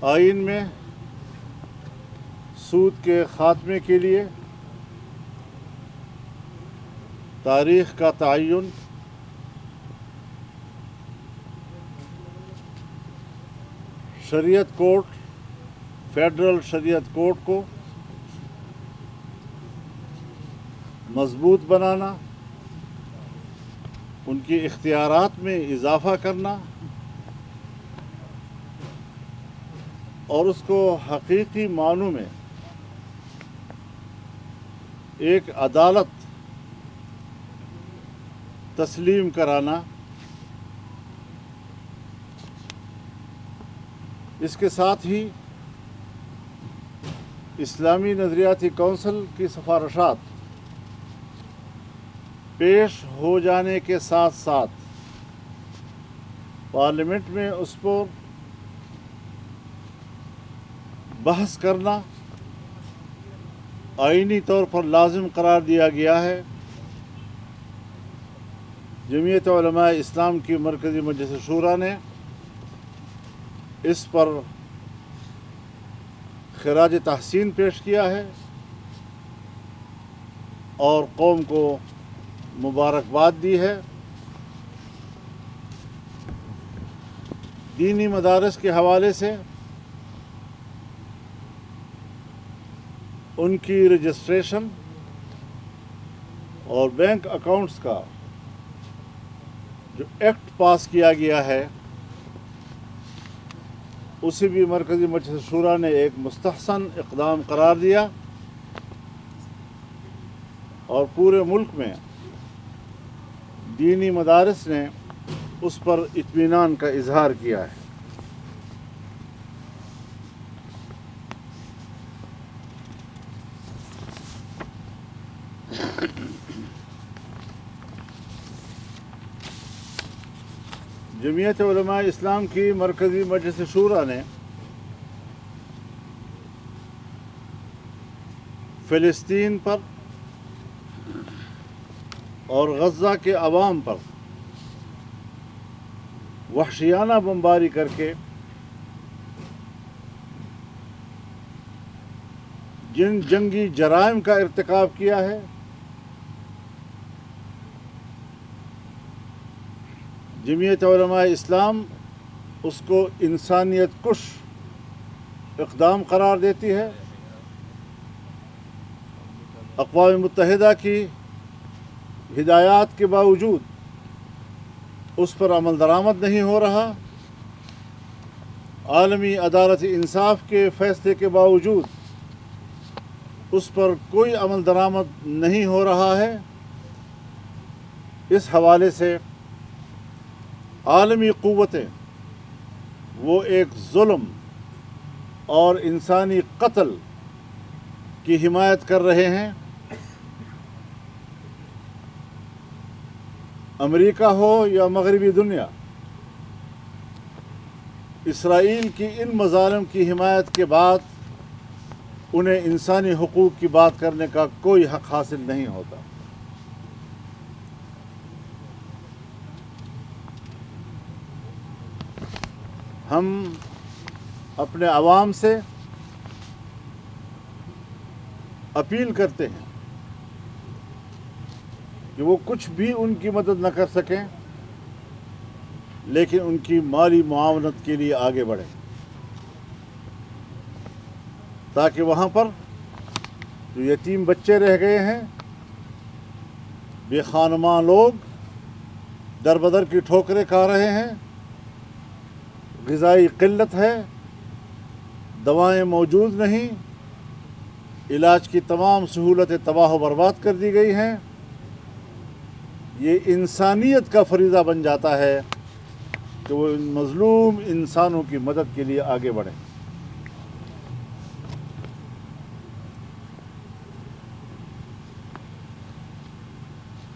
آئین میں سود کے خاتمے کے لیے تاریخ کا تعین، شریعت کورٹ، فیڈرل شریعت کورٹ کو مضبوط بنانا، ان کی اختیارات میں اضافہ کرنا اور اس کو حقیقی معنوں میں ایک عدالت تسلیم کرانا، اس کے ساتھ ہی اسلامی نظریاتی کونسل کی سفارشات پیش ہو جانے کے ساتھ ساتھ پارلیمنٹ میں اس پر بحث کرنا آئینی طور پر لازم قرار دیا گیا ہے۔ جمعیت علماء اسلام کی مرکزی مجلس شورا نے اس پر خراج تحسین پیش کیا ہے اور قوم کو مبارکباد دی ہے۔ دینی مدارس کے حوالے سے ان کی رجسٹریشن اور بینک اکاؤنٹس کا جو ایکٹ پاس کیا گیا ہے اسے بھی مرکزی مجلس شورا نے ایک مستحسن اقدام قرار دیا اور پورے ملک میں دینی مدارس نے اس پر اطمینان کا اظہار کیا ہے۔ جمعیت علماء اسلام کی مرکزی مجلس شورا نے فلسطین پر اور غزہ کے عوام پر وحشیانہ بمباری کر کے جن جنگی جرائم کا ارتکاب کیا ہے، جمعیت علماء اسلام اس کو انسانیت کش اقدام قرار دیتی ہے۔ اقوام متحدہ کی ہدایات کے باوجود اس پر عمل درآمد نہیں ہو رہا، عالمی عدالت انصاف کے فیصلے کے باوجود اس پر کوئی عمل درآمد نہیں ہو رہا ہے۔ اس حوالے سے عالمی قوتیں وہ ایک ظلم اور انسانی قتل کی حمایت کر رہے ہیں۔ امریکہ ہو یا مغربی دنیا، اسرائیل کی ان مظالم کی حمایت کے بعد انہیں انسانی حقوق کی بات کرنے کا کوئی حق حاصل نہیں ہوتا۔ ہم اپنے عوام سے اپیل کرتے ہیں کہ وہ کچھ بھی ان کی مدد نہ کر سکیں لیکن ان کی مالی معاونت کے لیے آگے بڑھیں تاکہ وہاں پر جو یتیم بچے رہ گئے ہیں، بے خانماں لوگ در بدر کی ٹھوکریں کھا رہے ہیں، غذائی قلت ہے، دوائیں موجود نہیں، علاج کی تمام سہولتیں تباہ و برباد کر دی گئی ہیں، یہ انسانیت کا فریضہ بن جاتا ہے کہ وہ ان مظلوم انسانوں کی مدد کے لیے آگے بڑھیں۔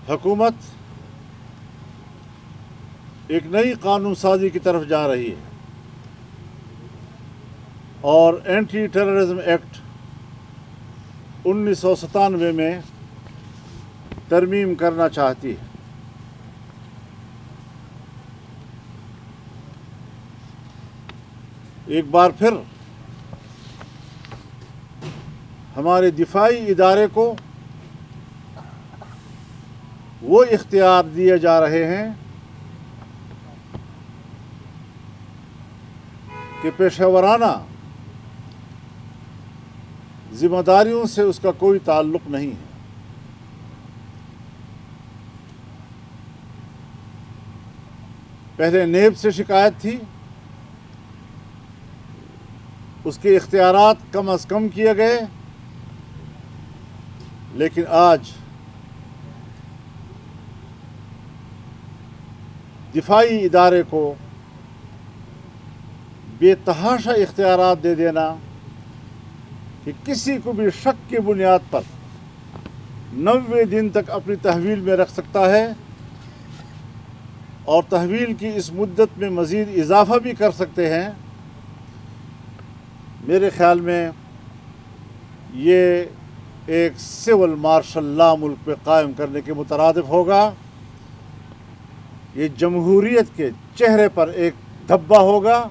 حکومت ایک نئی قانون سازی کی طرف جا رہی ہے اور اینٹی ٹیررزم ایکٹ 1997 میں ترمیم کرنا چاہتی ہے۔ ایک بار پھر ہمارے دفاعی ادارے کو وہ اختیار دیے جا رہے ہیں کہ پیشہ ورانہ ذمہ داریوں سے اس کا کوئی تعلق نہیں ہے۔ پہلے نیب سے شکایت تھی، اس کے اختیارات کم از کم کیے گئے، لیکن آج دفاعی ادارے کو بے تحاشا اختیارات دے دینا کہ کسی کو بھی شک کی بنیاد پر 90 دن تک اپنی تحویل میں رکھ سکتا ہے، اور تحویل کی اس مدت میں مزید اضافہ بھی کر سکتے ہیں۔ میرے خیال میں یہ ایک سول مارشل لا ملک پہ قائم کرنے کے مترادف ہوگا۔ یہ جمہوریت کے چہرے پر ایک دھبا ہوگا۔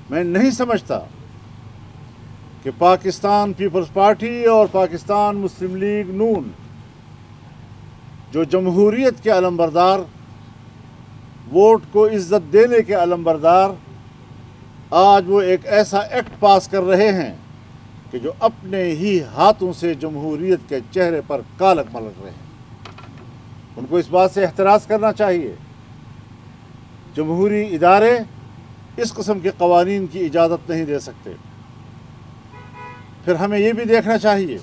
میں نہیں سمجھتا کہ پاکستان پیپلز پارٹی اور پاکستان مسلم لیگ نون، جو جمہوریت کے علمبردار، ووٹ کو عزت دینے کے علمبردار، آج وہ ایک ایسا ایکٹ پاس کر رہے ہیں کہ جو اپنے ہی ہاتھوں سے جمہوریت کے چہرے پر کالک ملک رہے ہیں۔ ان کو اس بات سے احتراز کرنا چاہیے۔ جمہوری ادارے اس قسم کے قوانین کی اجازت نہیں دے سکتے۔ پھر ہمیں یہ بھی دیکھنا چاہیے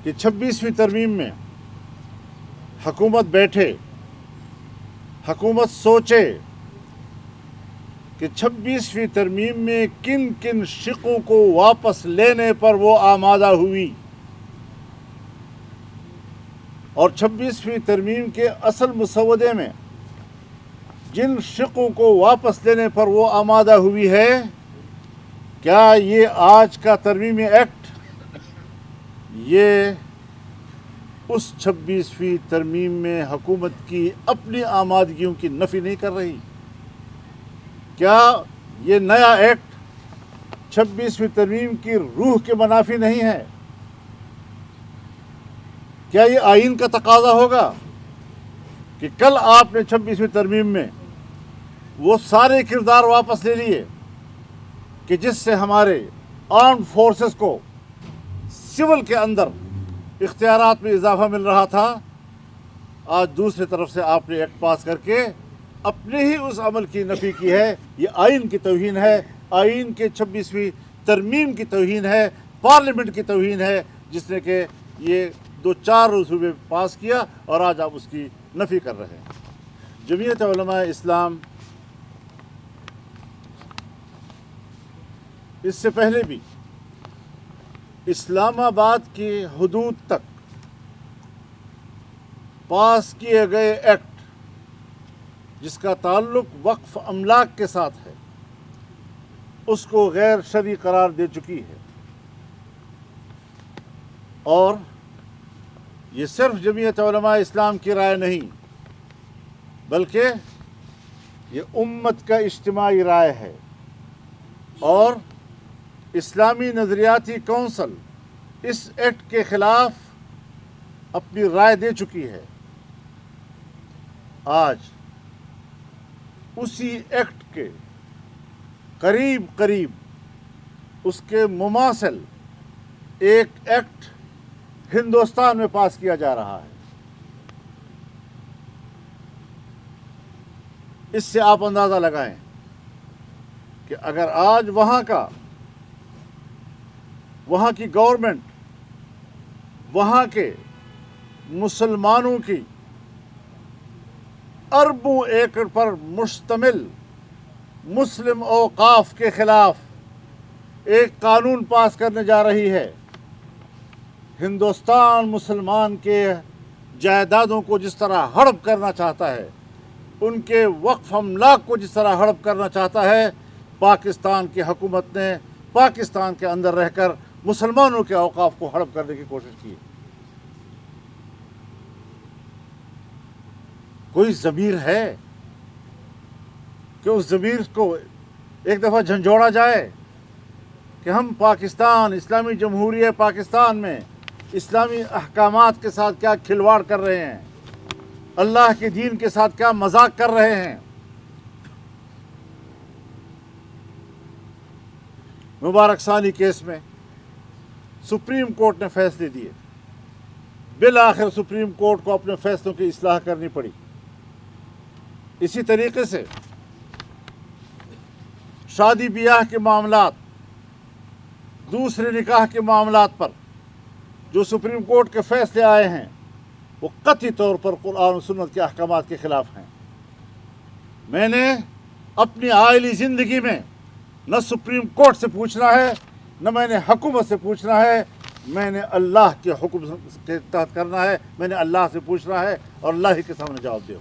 کہ 26ویں ترمیم میں حکومت بیٹھے، حکومت سوچے کہ 26ویں ترمیم میں کن کن شقوں کو واپس لینے پر وہ آمادہ ہوئی، اور 26ویں ترمیم کے اصل مسودے میں جن شقوں کو واپس لینے پر وہ آمادہ ہوئی ہے، کیا یہ آج کا ترمیمی ایکٹ یہ اس 26ویں ترمیم میں حکومت کی اپنی آمادگیوں کی نفی نہیں کر رہی؟ کیا یہ نیا ایکٹ 26ویں ترمیم کی روح کے منافی نہیں ہے؟ کیا یہ آئین کا تقاضا ہوگا کہ کل آپ نے 26ویں ترمیم میں وہ سارے کردار واپس لے لیے کہ جس سے ہمارے آرمڈ فورسز کو سول کے اندر اختیارات میں اضافہ مل رہا تھا، آج دوسری طرف سے آپ نے ایکٹ پاس کر کے اپنے ہی اس عمل کی نفی کی ہے؟ یہ آئین کی توہین ہے، آئین کے 26ویں ترمیم کی توہین ہے، پارلیمنٹ کی توہین ہے، جس نے کہ یہ 2-4 روزوں میں پاس کیا، اور آج آپ اس کی نفی کر رہے ہیں۔ جمعیت علماء اسلام اس سے پہلے بھی اسلام آباد کی حدود تک پاس کیے گئے ایکٹ جس کا تعلق وقف املاک کے ساتھ ہے، اس کو غیر شرعی قرار دے چکی ہے، اور یہ صرف جمعیت علماء اسلام کی رائے نہیں، بلکہ یہ امت کا اجتماعی رائے ہے، اور اسلامی نظریاتی کونسل اس ایکٹ کے خلاف اپنی رائے دے چکی ہے۔ آج اسی ایکٹ کے قریب قریب اس کے مماثل ایک ایکٹ ہندوستان میں پاس کیا جا رہا ہے۔ اس سے آپ اندازہ لگائیں کہ اگر آج وہاں کی گورنمنٹ وہاں کے مسلمانوں کی اربوں ایکڑ پر مشتمل مسلم اوقاف کے خلاف ایک قانون پاس کرنے جا رہی ہے، ہندوستان مسلمان کے جائیدادوں کو جس طرح ہڑپ کرنا چاہتا ہے، ان کے وقف املاک کو جس طرح ہڑپ کرنا چاہتا ہے، پاکستان کی حکومت نے پاکستان کے اندر رہ کر مسلمانوں کے اوقاف کو ہڑپ کرنے کی کوشش کی۔ کوئی ضمیر ہے؟ کہ اس ضمیر کو ایک دفعہ جھنجھوڑا جائے کہ ہم پاکستان، اسلامی جمہوریہ پاکستان میں اسلامی احکامات کے ساتھ کیا کھلواڑ کر رہے ہیں، اللہ کے دین کے ساتھ کیا مذاق کر رہے ہیں۔ مبارک ثانی کیس میں سپریم کورٹ نے فیصلے دیے، بالآخر سپریم کورٹ کو اپنے فیصلوں کی اصلاح کرنی پڑی۔ اسی طریقے سے شادی بیاہ کے معاملات، دوسرے نکاح کے معاملات پر جو سپریم کورٹ کے فیصلے آئے ہیں وہ قطعی طور پر قرآن و سنت کے احکامات کے خلاف ہیں۔ میں نے اپنی عائلی زندگی میں نہ سپریم کورٹ سے پوچھنا ہے، نہ میں نے حکومت سے پوچھنا ہے، میں نے اللہ کے حکم کے تحت کرنا ہے، میں نے اللہ سے پوچھنا ہے اور اللہ ہی کے سامنے جواب دے۔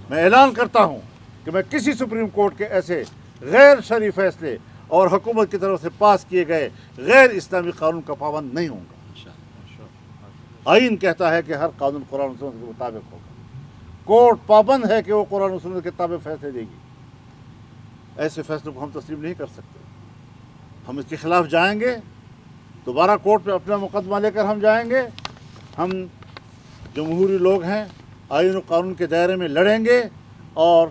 میں اعلان کرتا ہوں کہ میں کسی سپریم کورٹ کے ایسے غیر شرعی فیصلے اور حکومت کی طرف سے پاس کیے گئے غیر اسلامی قانون کا پابند نہیں ہوں گا۔ آئین کہتا ہے کہ ہر قانون قرآن و سنت کے مطابق ہوگا، کورٹ پابند ہے کہ وہ قرآن و سنت کے تابع فیصلے دے گی۔ ایسے فیصلوں کو ہم تسلیم نہیں کر سکتے۔ ہم اس کے خلاف جائیں گے، دوبارہ کورٹ پہ اپنا مقدمہ لے کر ہم جائیں گے۔ ہم جمہوری لوگ ہیں، آئین و قانون کے دائرے میں لڑیں گے اور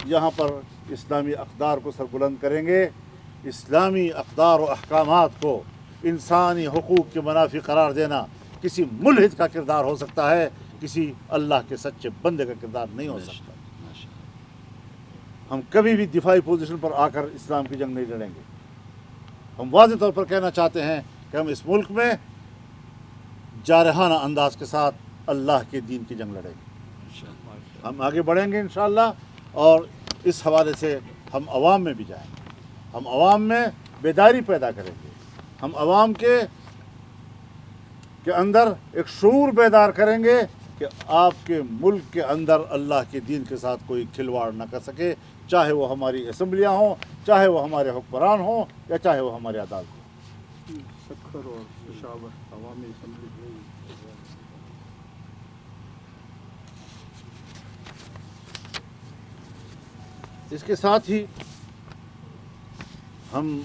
یہاں پر اسلامی اقدار کو سربلند کریں گے۔ اسلامی اقدار و احکامات کو انسانی حقوق کے منافی قرار دینا کسی ملحد کا کردار ہو سکتا ہے، کسی اللہ کے سچے بندے کا کردار نہیں ہو سکتا۔ ہم کبھی بھی دفاعی پوزیشن پر آ کر اسلام کی جنگ نہیں لڑیں گے۔ ہم واضح طور پر کہنا چاہتے ہیں کہ ہم اس ملک میں جارحانہ انداز کے ساتھ اللہ کے دین کی جنگ لڑیں گے۔ ہم آگے بڑھیں گے انشاءاللہ، اور اس حوالے سے ہم عوام میں بھی جائیں گے، ہم عوام میں بیداری پیدا کریں گے، ہم عوام کے اندر ایک شعور بیدار کریں گے کہ آپ کے ملک کے اندر اللہ کے دین کے ساتھ کوئی کھلواڑ نہ کر سکے، چاہے وہ ہماری اسمبلیاں ہوں، چاہے وہ ہمارے حکمران ہوں، یا چاہے وہ ہمارے عدالت ہوں۔ سکھر اور پشاور عوامی اسمبلی۔ اس کے ساتھ ہی ہم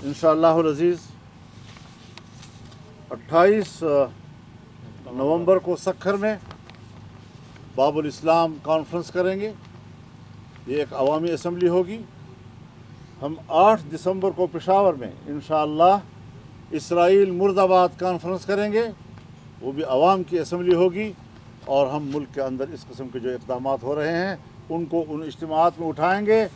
انشاءاللہ العزیز 28 نومبر کو سکھر میں باب الاسلام کانفرنس کریں گے۔ یہ ایک عوامی اسمبلی ہوگی۔ ہم 8 دسمبر کو پشاور میں انشاءاللہ اسرائیل مرد آباد کانفرنس کریں گے، وہ بھی عوام کی اسمبلی ہوگی، اور ہم ملک کے اندر اس قسم کے جو اقدامات ہو رہے ہیں ان کو ان اجتماعات میں اٹھائیں گے،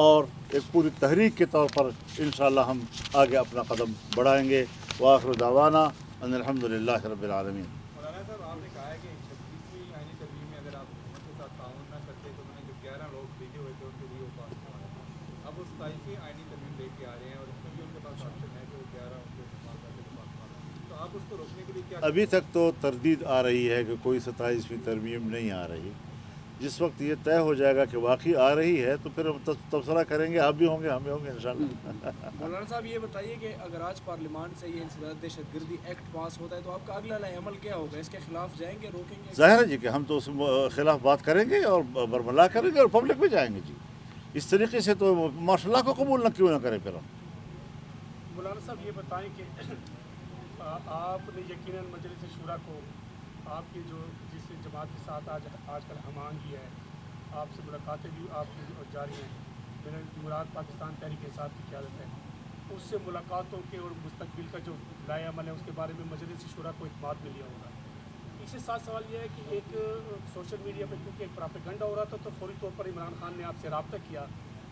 اور ایک پوری تحریک کے طور پر انشاءاللہ ہم آگے اپنا قدم بڑھائیں گے۔ وآخر دعوانا ان الحمدللہ رب العالمین۔ مولانا صاحب، آپ نے کہا ہے کہ 36ویں آئینی ترمیم میں اگر آپ حکومت کے ساتھ تعاون نہ کرتے تو میں نے جو 11 لوگ بھیجے ہوئے تھے ان کے لیے وہ پاس کروانا تھا۔ اب وہ 27ویں آئینی ترمیم لے کے آ رہے ہیں اور اس میں بھی ان کے پاس آپشن ہے کہ وہ 11 ان کو استعمال کر کے پاس کروانا، تو آپ اس کو روکنے کے لیے کیا؟ ابھی تک تو تردید آ رہی ہے کہ کوئی 27ویں ترمیم نہیں آ رہی۔ جس وقت یہ طے ہو جائے گا کہ واقعی آ رہی ہے تو پھر ہم تبصرہ کریں گے، آپ بھی ہوں گے، ہم بھی ہوں گے انشاءاللہ۔ مولانا صاحب یہ بتائیے کہ اگر آج پارلیمان سے یہ انسداد دہشت گردی ایکٹ پاس ہوتا ہے تو آپ کا اگلا عمل کیا ہوگا؟ اس کے خلاف جائیں گے، روکیں گے؟ ظاہر ہے جی کہ ہم تو اس خلاف بات کریں گے اور برملا کریں گے اور پبلک میں جائیں گے جی۔ اس طریقے سے تو ماشاء اللہ کو قبول نہ کیوں نہ کریں پھر ہم۔ مولانا صاحب یہ بتائیں کہ آپ نے یقیناً مجلس شورا کو آپ کی جو جس جماعت کے ساتھ آج کل ہم آہنگی ہے، آپ سے ملاقاتیں بھی آپ کی جاری ہیں، میرا مراد پاکستان تحریک انصاف کی قیادت ہے، اس سے ملاقاتوں کے اور مستقبل کا جو لائے عمل ہے اس کے بارے میں مجلس شورا کو اعتماد مل لیا ہوگا۔ اس کے ساتھ سوال یہ ہے کہ ایک سوشل میڈیا پہ کیونکہ ایک پراپیگنڈا ہو رہا تھا تو فوری طور پر عمران خان نے آپ سے رابطہ کیا،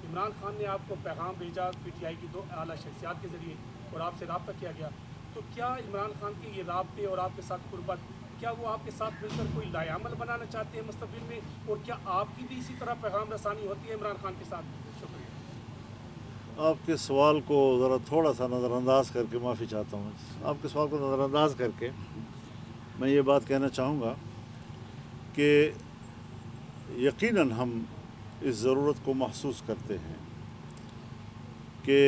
عمران خان نے آپ کو پیغام بھیجا پی ٹی آئی کی 2 اعلیٰ شخصیات کے ذریعے اور آپ سے رابطہ کیا گیا، تو کیا عمران خان کے یہ رابطے اور آپ کے ساتھ قربت، کیا وہ آپ کے ساتھ مل کر کوئی لائے عمل بنانا چاہتے ہیں مستقبل میں، اور کیا آپ کی بھی اسی طرح پیغام رسانی ہوتی ہے عمران خان کے ساتھ؟ شکریہ۔ آپ کے سوال کو ذرا تھوڑا سا نظر انداز کر کے، معافی چاہتا ہوں، آپ کے سوال کو نظر انداز کر کے میں یہ بات کہنا چاہوں گا کہ یقیناً ہم اس ضرورت کو محسوس کرتے ہیں کہ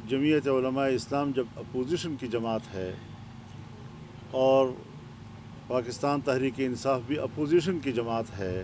جمعیت علماء اسلام جب اپوزیشن کی جماعت ہے اور پاکستان تحریک انصاف بھی اپوزیشن کی جماعت ہے،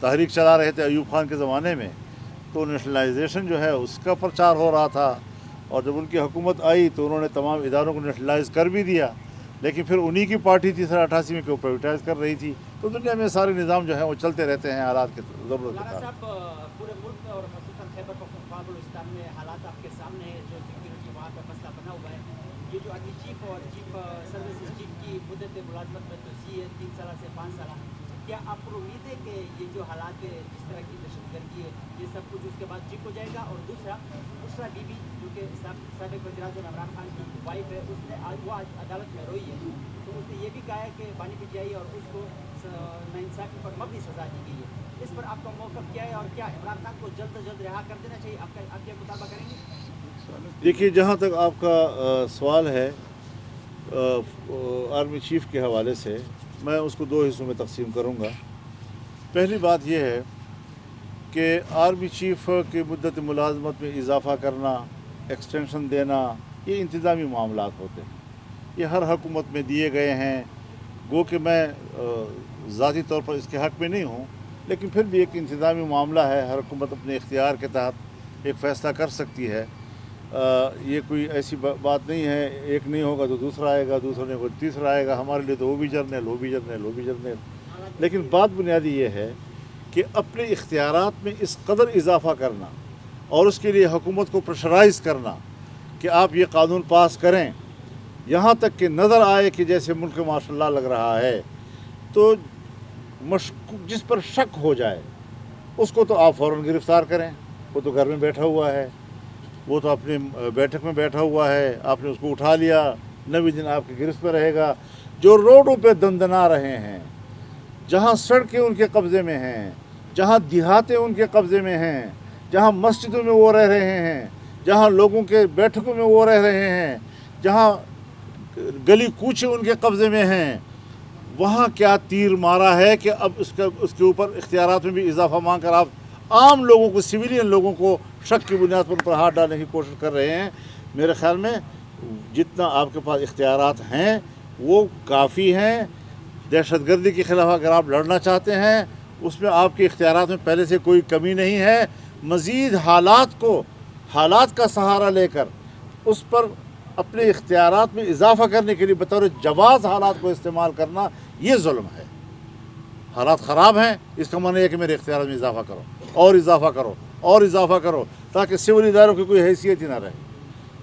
تحریک چلا رہے تھے ایوب خان کے زمانے میں، تو نیشنلائزیشن جو ہے اس کا پرچار ہو رہا تھا، اور جب ان کی حکومت آئی تو انہوں نے تمام اداروں کو نیشنلائز کر بھی دیا، لیکن پھر انہی کی پارٹی تھی 88 میں کہ وہ پرائیویٹائز کر رہی تھی. تو دنیا میں سارے نظام جو ہیں وہ چلتے رہتے ہیں حالات کے ضرورت کے مولانا ساتھ. صاحب پورے ملک میں اور خصوصاً خیبر پختونخوا بلوچستان میں حالات آپ کے سامنے ہے، جو سیکورٹی وہاں پہ مسئلہ بنا ہوا ہے. یہ جو آرمی چیف اور چیف سروسز چیف کی مدت ملازمت میں توسیع ہے 3 سالہ سے 5 سالہ، کیا آپ کو امید ہے کہ یہ جو حالات ہے، جس طرح کی دہشت گردی ہے، یہ سب کچھ اس کے بعد ٹھیک ہو جائے گا؟ اور دوسرا، بشرا بی بی جو کہ سابق وزیر اعظم عمران خان کی وائف ہے، اس نے وہ آج عدالت میں روئی ہے، تو اس نے یہ بھی کہا ہے کہ بانی پی ٹی آئی اور اس کو ناانصافی پر مبنی سزا دی گئی ہے. اس پر آپ کا موقف کیا ہے، اور کیا عمران خان کو جلد از جلد رہا کر دینا چاہیے؟ آپ کیا مطالبہ کریں گے؟ دیکھیے، جہاں تک آپ کا سوال ہے آرمی چیف کے حوالے سے، میں اس کو 2 حصوں میں تقسیم کروں گا. پہلی بات یہ ہے کہ آرمی چیف کی مدت ملازمت میں اضافہ کرنا، ایکسٹینشن دینا، یہ انتظامی معاملات ہوتے ہیں. یہ ہر حکومت میں دیے گئے ہیں. گو کہ میں ذاتی طور پر اس کے حق میں نہیں ہوں، لیکن پھر بھی ایک انتظامی معاملہ ہے. ہر حکومت اپنے اختیار کے تحت ایک فیصلہ کر سکتی ہے. یہ کوئی ایسی بات نہیں ہے، ایک نہیں ہوگا تو دوسرا آئے گا، دوسرا نہیں ہوگا تو تیسرا آئے گا. ہمارے لیے تو وہ بھی جرنیل، وہ بھی جرنیل، وہ بھی جرنیل. لیکن بات بنیادی یہ ہے کہ اپنے اختیارات میں اس قدر اضافہ کرنا اور اس کے لیے حکومت کو پریشرائز کرنا کہ آپ یہ قانون پاس کریں، یہاں تک کہ نظر آئے کہ جیسے ملک ماشاء اللہ لگ رہا ہے، تو جس پر شک ہو جائے اس کو تو آپ فوراً گرفتار کریں. وہ تو گھر میں بیٹھا ہوا ہے، وہ تو اپنی بیٹھک میں بیٹھا ہوا ہے، آپ نے اس کو اٹھا لیا، 90 دن آپ کی گرفت میں رہے گا. جو روڈوں پہ دندنا رہے ہیں، جہاں سڑکیں ان کے قبضے میں ہیں، جہاں دیہاتیں ان کے قبضے میں ہیں، جہاں مسجدوں میں وہ رہ رہے ہیں، جہاں لوگوں کے بیٹھکوں میں وہ رہ رہے ہیں، جہاں گلی کوچے ان کے قبضے میں ہیں، وہاں کیا تیر مارا ہے کہ اب اس کے اوپر اختیارات میں بھی اضافہ مانگ کر آپ عام لوگوں کو، سویلین لوگوں کو شک کی بنیاد پر ان پر ہاتھ ڈالنے کی کوشش کر رہے ہیں. میرے خیال میں جتنا آپ کے پاس اختیارات ہیں وہ کافی ہیں. دہشت گردی کے خلاف اگر آپ لڑنا چاہتے ہیں، اس میں آپ کے اختیارات میں پہلے سے کوئی کمی نہیں ہے. مزید حالات کا سہارا لے کر اس پر اپنے اختیارات میں اضافہ کرنے کے لیے بطور جواز حالات کو استعمال کرنا، یہ ظلم ہے. حالات خراب ہیں، اس کا معنی ہے کہ میرے اختیارات میں اضافہ کرو، اور اضافہ کرو، اور اضافہ کرو، تاکہ سول اداروں کی کوئی حیثیت ہی نہ رہے.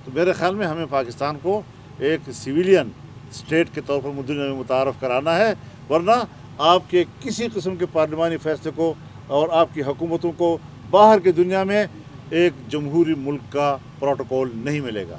تو میرے خیال میں ہمیں پاکستان کو ایک سویلین اسٹیٹ کے طور پر دنیا میں متعارف کرانا ہے، ورنہ آپ کے کسی قسم کے پارلیمانی فیصلے کو اور آپ کی حکومتوں کو باہر کی دنیا میں ایک جمہوری ملک کا پروٹوکول نہیں ملے گا.